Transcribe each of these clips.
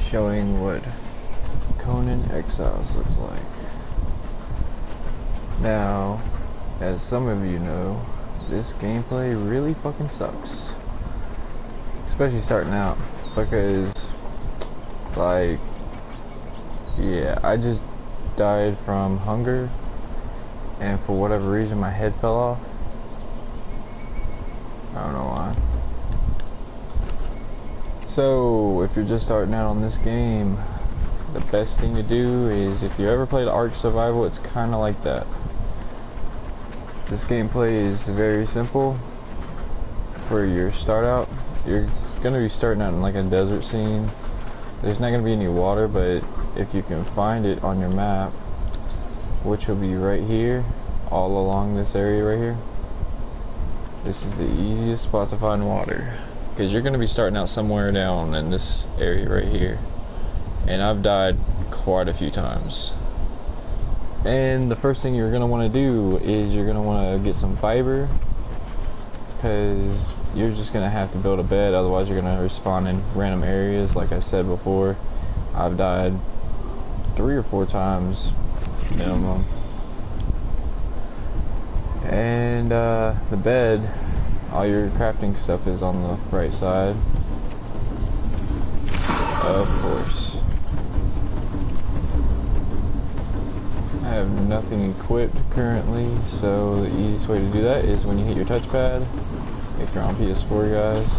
showing what Conan Exiles looks like. Now, as some of you know, this gameplay really fucking sucks. Especially starting out, because, like, yeah, I just died from hunger, and for whatever reason my head fell off. I don't know why. So, if you're just starting out on this game, the best thing to do is, if you ever played Ark Survival, it's kind of like that. This gameplay is very simple. For your start out, you're gonna be starting out in like a desert scene. There's not gonna be any water, but if you can find it on your map, which will be right here, all along this area right here, this is the easiest spot to find water, because you're gonna be starting out somewhere down in this area right here, and I've died quite a few times. And the first thing you're gonna want to do is you're gonna want to get some fiber, because you're just gonna have to build a bed, otherwise you're gonna respawn in random areas. Like I said before, I've died 3 or 4 times minimum. And the bed, all your crafting stuff is on the right side, of course. I have nothing equipped currently, so the easiest way to do that is when you hit your touchpad, if you're on PS4 guys,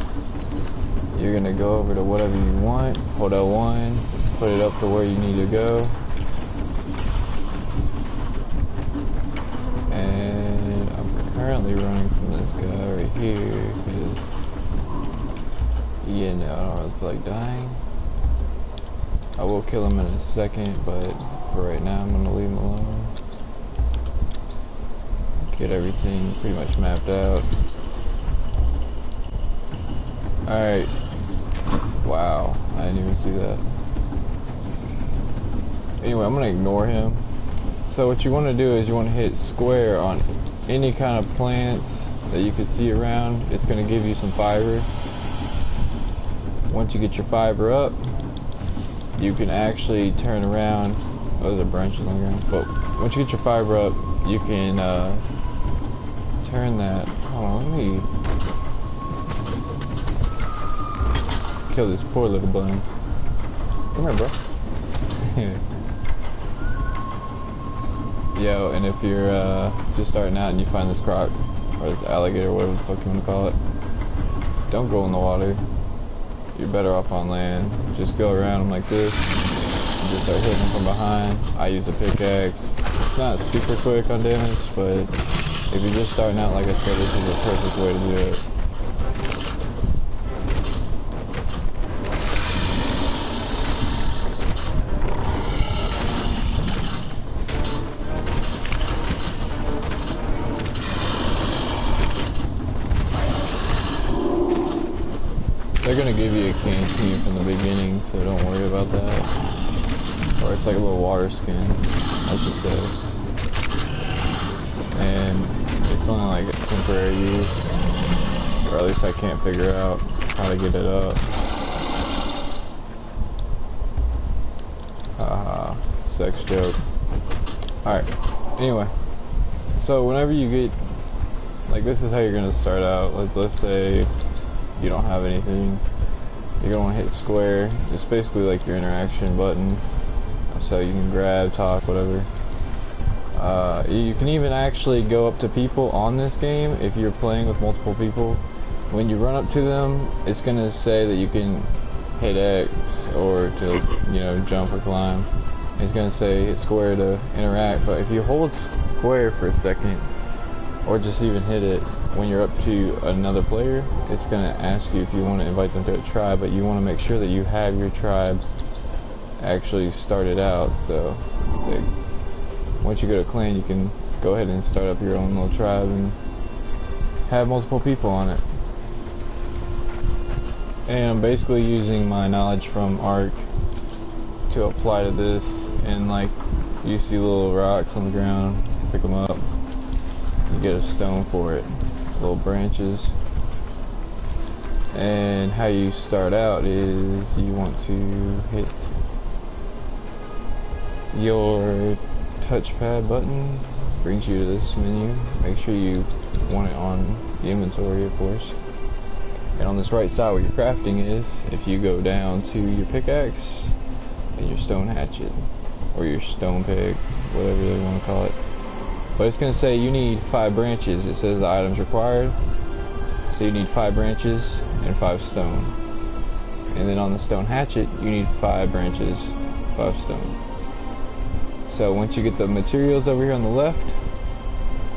you're gonna go over to whatever you want, hold L1, put it up to where you need to go, and I'm currently running from this guy right here, because, yeah, no, I don't really feel like dying. I will kill him in a second, but for right now I'm gonna leave him alone. Get everything pretty much mapped out. Alright. Wow, I didn't even see that. Anyway, I'm gonna ignore him. So what you want to do is you want to hit square on any kind of plants that you can see around. It's gonna give you some fiber. Once you get your fiber up, you can actually turn around. Oh, there's branches on the ground. But once you get your fiber up, you can turn that. Hold on, let me kill this poor little bunny. Come here, bro. Yo, and if you're just starting out and you find this croc, or this alligator, whatever the fuck you want to call it, don't go in the water. You're better off on land. Just go around them like this, and just start hitting them from behind. I use a pickaxe. It's not super quick on damage, but if you're just starting out, like I said, this is the perfect way to do it. They're gonna give you a canteen from the beginning, so don't worry about that. Or it's like a little water skin, I should say. And it's only like a temporary use, or at least I can't figure out how to get it up. Haha, sex joke. Alright, anyway. So whenever you get, like, this is how you're gonna start out. Like, let's say you don't have anything, you're gonna want to hit square. It's basically like your interaction button, so you can grab, talk, whatever. You can even actually go up to people on this game if you're playing with multiple people. When you run up to them, it's gonna say that you can hit X or to, you know, jump or climb. It's gonna say hit square to interact, but if you hold square for a second, or just even hit it, when you're up to another player, it's going to ask you if you want to invite them to a tribe, but you want to make sure that you have your tribe actually started out. So once you go to clan, you can go ahead and start up your own little tribe and have multiple people on it. And I'm basically using my knowledge from Ark to apply to this, and like, you see little rocks on the ground, pick them up, you get a stone for it. Little branches. And how you start out is you want to hit your touchpad button, brings you to this menu. Make sure you want it on the inventory, of course. And on this right side where your crafting is, if you go down to your pickaxe and your stone hatchet, or your stone pick, whatever they want to call it. But it's going to say you need 5 branches. It says the items required. So you need 5 branches and 5 stone. And then on the stone hatchet, you need 5 branches, 5 stone. So once you get the materials over here on the left,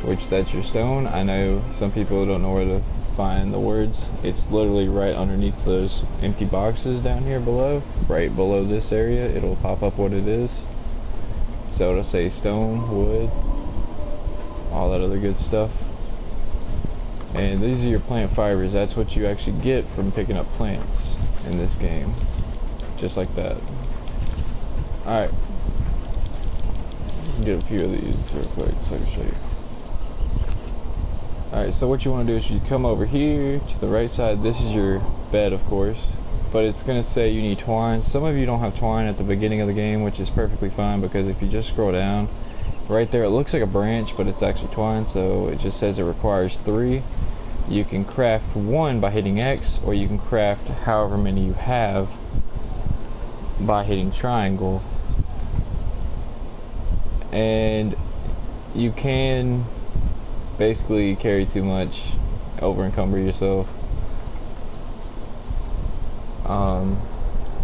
which that's your stone, I know some people don't know where to find the words. It's literally right underneath those empty boxes down here below, right below this area. It'll pop up what it is. So it'll say stone, wood, all that other good stuff. And these are your plant fibers. That's what you actually get from picking up plants in this game. Just like that. Alright. Get a few of these real quick so I can show you. Alright, so what you want to do is you come over here to the right side. This is your bed, of course. But it's going to say you need twine. Some of you don't have twine at the beginning of the game, which is perfectly fine, because if you just scroll down, right there it looks like a branch, but it's actually twine, so it just says it requires 3. You can craft 1 by hitting X, or you can craft however many you have by hitting triangle. And you can basically carry too much, over encumber yourself.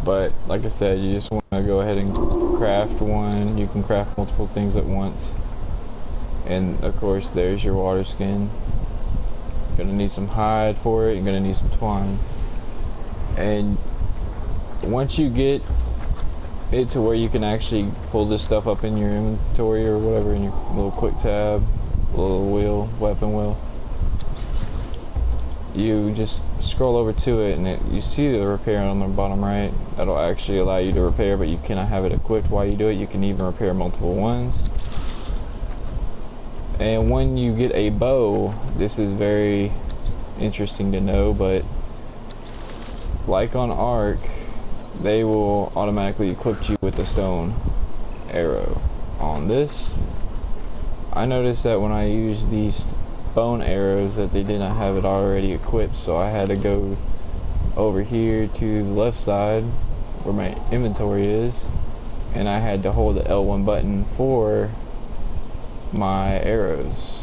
But like I said, you just want to go ahead and craft 1. You can craft multiple things at once. And of course there's your water skin. You're gonna need some hide for it. You're gonna need some twine. And once you get it to where you can actually pull this stuff up in your inventory or whatever, in your little quick tab, little wheel, weapon wheel, you just scroll over to it, and you see the repair on the bottom right. That'll actually allow you to repair, but you cannot have it equipped while you do it. You can even repair multiple ones. And when you get a bow, this is very interesting to know, but like on Ark, they will automatically equip you with a stone arrow. On this, I noticed that when I used these bone arrows that they did not have it already equipped, so I had to go over here to the left side where my inventory is, and I had to hold the L1 button for my arrows,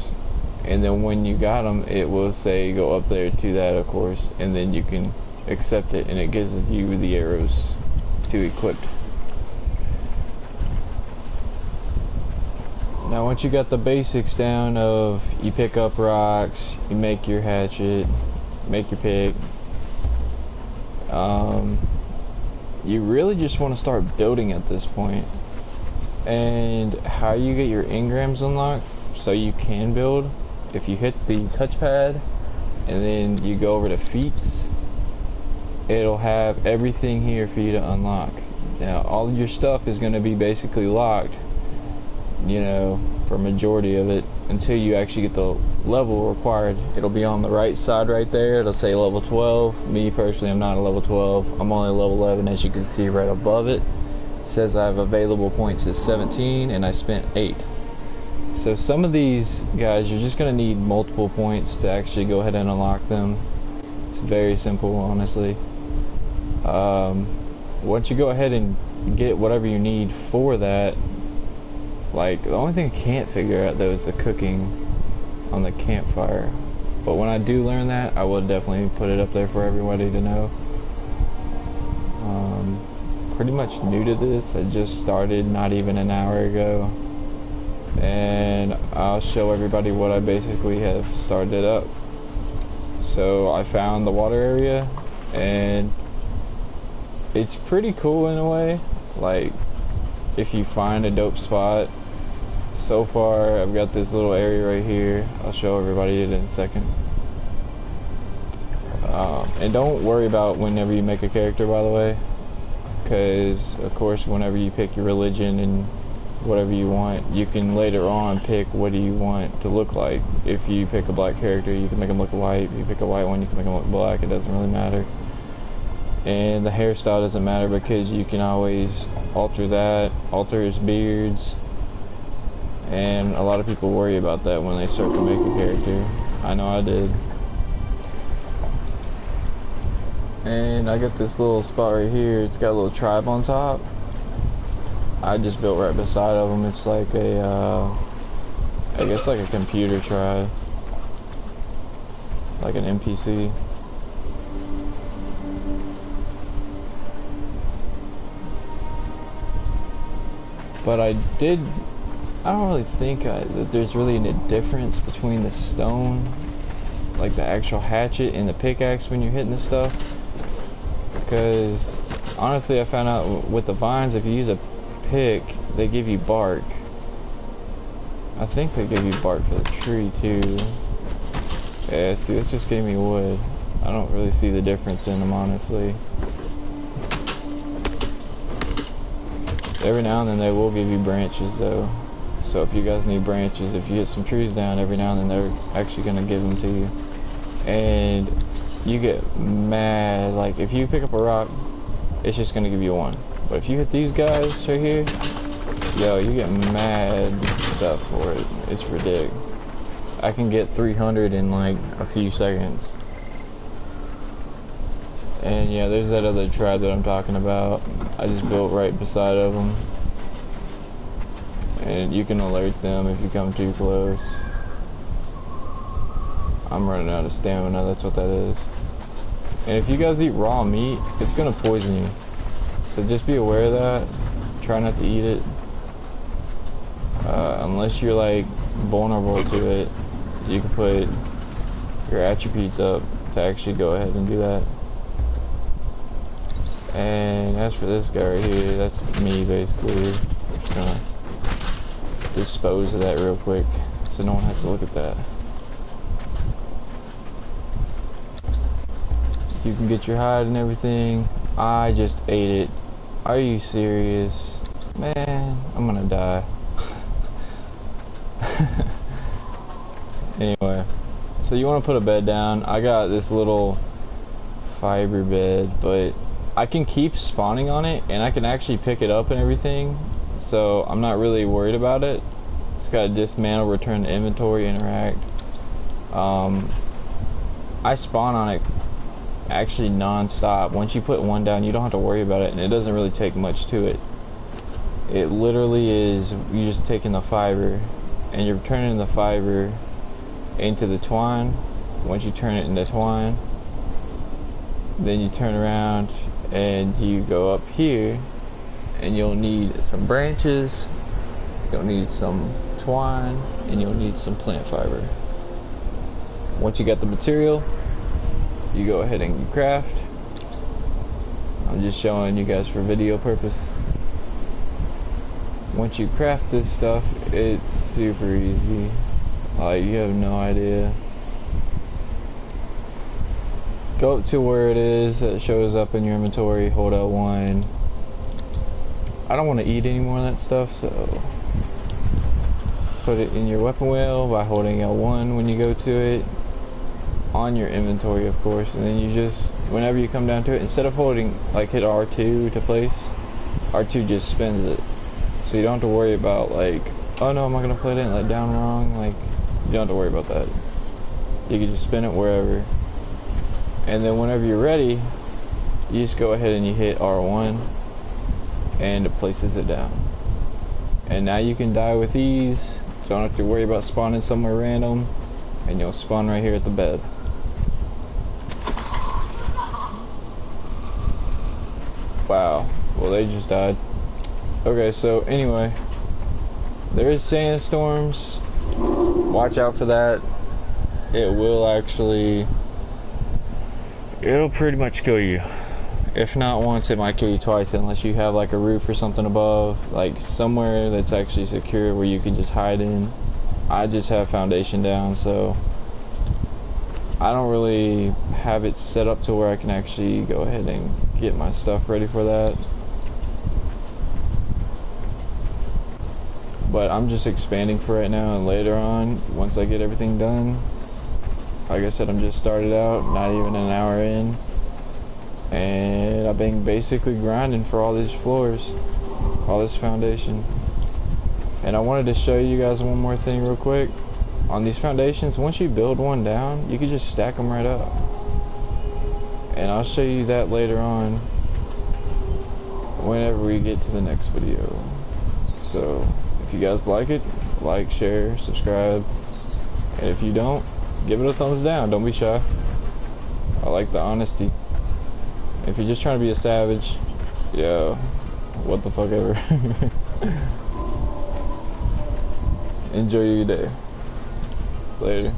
and then when you got them it will say go up there to that, of course, and then you can accept it and it gives you the arrows to equip. Now once you got the basics down of you pick up rocks, you make your hatchet, make your pick, you really just want to start building at this point. And how you get your engrams unlocked so you can build, if you hit the touchpad and then you go over to feats, it'll have everything here for you to unlock. Now all of your stuff is going to be basically locked, you know, for majority of it until you actually get the level required. It'll be on the right side right there. It'll say level 12. Me personally, I'm not a level 12. I'm only level 11, as you can see right above it. It says I have available points as 17 and I spent 8. So some of these guys, you're just going to need multiple points to actually go ahead and unlock them. It's very simple, honestly. Once you go ahead and get whatever you need for that, like, the only thing I can't figure out though is the cooking on the campfire. But when I do learn that, I will definitely put it up there for everybody to know. Pretty much new to this. I just started not even an hour ago, and I'll show everybody what I basically have started up. So I found the water area, and it's pretty cool in a way. Like, if you find a dope spot. So far I've got this little area right here. I'll show everybody it in a second. And don't worry about whenever you make a character, by the way, because of course whenever you pick your religion and whatever you want. You can later on pick what do you want to look like. If you pick a black character, you can make them look white. If you pick a white one, you can make them look black. It doesn't really matter. And the hairstyle doesn't matter because you can always alter that, alter his beards. And a lot of people worry about that when they start to make a character. I know I did. And I got this little spot right here. It's got a little tribe on top. I just built right beside of them. It's like a, I guess like a computer tribe. Like an NPC. But I don't really think that there's really a difference between the stone, like the actual hatchet, and the pickaxe when you're hitting this stuff. Because honestly, I found out with the vines, if you use a pick, they give you bark. I think they give you bark for the tree too. Yeah, see, it's just gave me wood. I don't really see the difference in them, honestly. Every now and then they will give you branches though. So if you guys need branches, if you hit some trees down, every now and then they're actually going to give them to you. And you get mad, like if you pick up a rock, it's just going to give you one. But if you hit these guys right here, yo, you get mad stuff for it. It's ridiculous. I can get 300 in like a few seconds. And yeah, there's that other tribe that I'm talking about. I just built right beside of them. And you can alert them if you come too close. I'm running out of stamina, that's what that is. And if you guys eat raw meat, it's gonna poison you. So just be aware of that. Try not to eat it. Unless you're like vulnerable to it, you can put your attributes up to actually go ahead and do that. And as for this guy right here, that's me basically. Just gonna dispose of that real quick so no one has to look at that. You can get your hide and everything. I just ate it. Are you serious? Man, I'm gonna die. Anyway, so you want to put a bed down. I got this little fiber bed, but I can keep spawning on it and I can actually pick it up and everything, so I'm not really worried about it. It's got dismantle, return to inventory, interact. I spawn on it actually non-stop. Once you put one down, you don't have to worry about it, and it doesn't really take much to it. It literally is, you just taking the fiber and you're turning the fiber into the twine. Once you turn it into twine, then you turn around and you go up here, and you'll need some branches, you'll need some twine, and you'll need some plant fiber. Once you got the material, you go ahead and craft. I'm just showing you guys for video purpose. Once you craft this stuff, it's super easy. Like, you have no idea. Go to where it is that shows up in your inventory, hold L1. I don't want to eat any more of that stuff, so put it in your weapon wheel by holding L1 when you go to it, on your inventory of course, and then you just, whenever you come down to it, instead of holding, like hit R2 to place, R2 just spins it. So you don't have to worry about like, oh no, am I going to put it like down wrong? Like, you don't have to worry about that. You can just spin it wherever. And then whenever you're ready, you just go ahead and you hit R1 and it places it down. And now you can die with ease, so you don't have to worry about spawning somewhere random, and you'll spawn right here at the bed. Wow, well they just died. Okay, so anyway, there is sandstorms. Watch out for that. It will actually, it'll pretty much kill you. If not once, it might kill you twice, unless you have like a roof or something above, like somewhere that's actually secure where you can just hide in. I just have foundation down, so I don't really have it set up to where I can actually go ahead and get my stuff ready for that. but I'm just expanding for right now, and later on, once I get everything done, like I said, I'm just started out, not even an hour in, and I've been basically grinding for all these floors, all this foundation. And I wanted to show you guys one more thing real quick. On these foundations, once you build one down, you can just stack them right up. And I'll show you that later on, whenever we get to the next video. So, if you guys like it, like, share, subscribe. And if you don't, give it a thumbs down. Don't be shy. I like the honesty. If you're just trying to be a savage, yeah, what the fuck ever. Enjoy your day. Later.